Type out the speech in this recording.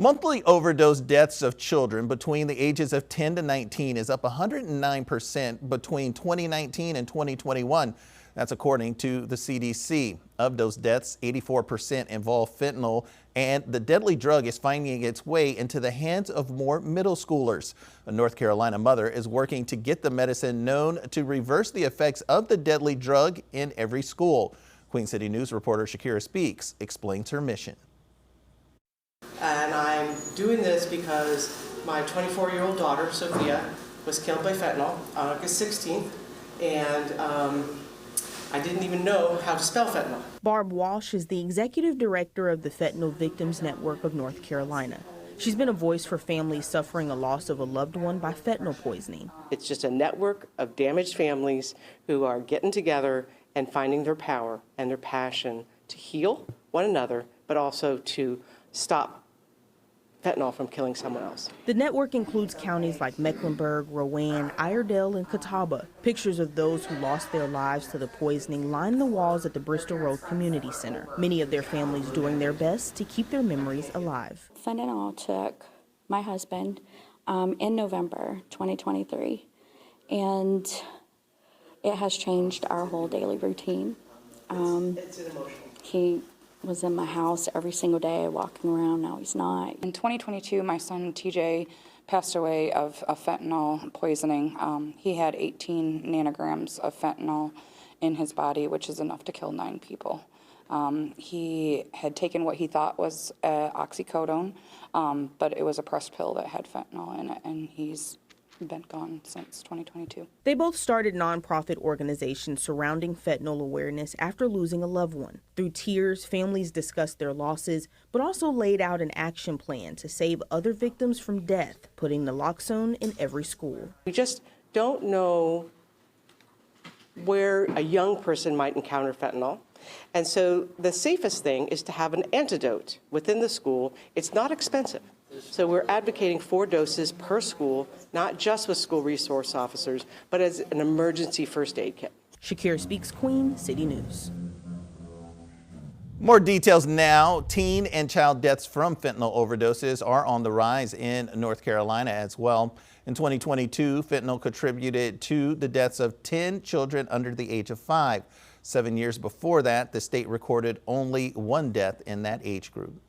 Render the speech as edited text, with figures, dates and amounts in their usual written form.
Monthly overdose deaths of children between the ages of 10 to 19 is up 109% between 2019 and 2021. That's according to the CDC. Of those deaths, 84% involve fentanyl, and the deadly drug is finding its way into the hands of more middle schoolers. A North Carolina mother is working to get the medicine known to reverse the effects of the deadly drug in every school. Queen City News reporter Shakira Speaks explains her mission. And I'm doing this because my 24-year-old daughter, Sophia, was killed by fentanyl on August 16th, and I didn't even know how to spell fentanyl. Barb Walsh is the executive director of the Fentanyl Victims Network of North Carolina. She's been a voice for families suffering a loss of a loved one by fentanyl poisoning. It's just a network of damaged families who are getting together and finding their power and their passion to heal one another, but also to stop fentanyl from killing someone else. The network includes counties like Mecklenburg, Rowan, Iredell, and Catawba. Pictures of those who lost their lives to the poisoning line the walls at the Bristol Road Community Center. Many of their families doing their best to keep their memories alive. Fentanyl took my husband in November 2023, and it has changed our whole daily routine. It's an emotional. He was in my house every single day, walking around. Now he's not. In 2022, my son TJ passed away of fentanyl poisoning. He had 18 nanograms of fentanyl in his body, which is enough to kill 9 people. He had taken what he thought was oxycodone, but it was a pressed pill that had fentanyl in it, and he's been gone since 2022. They both started nonprofit organizations surrounding fentanyl awareness after losing a loved one. Through tears, families discussed their losses, but also laid out an action plan to save other victims from death, putting naloxone in every school. We just don't know where a young person might encounter fentanyl. And so the safest thing is to have an antidote within the school. It's not expensive. So we're advocating 4 doses per school, not just with school resource officers, but as an emergency first aid kit. Shakira Speaks, Queen City News. More details now. Teen and child deaths from fentanyl overdoses are on the rise in North Carolina as well. In 2022, fentanyl contributed to the deaths of 10 children under the age of 5. 7 years before that, the state recorded only 1 death in that age group.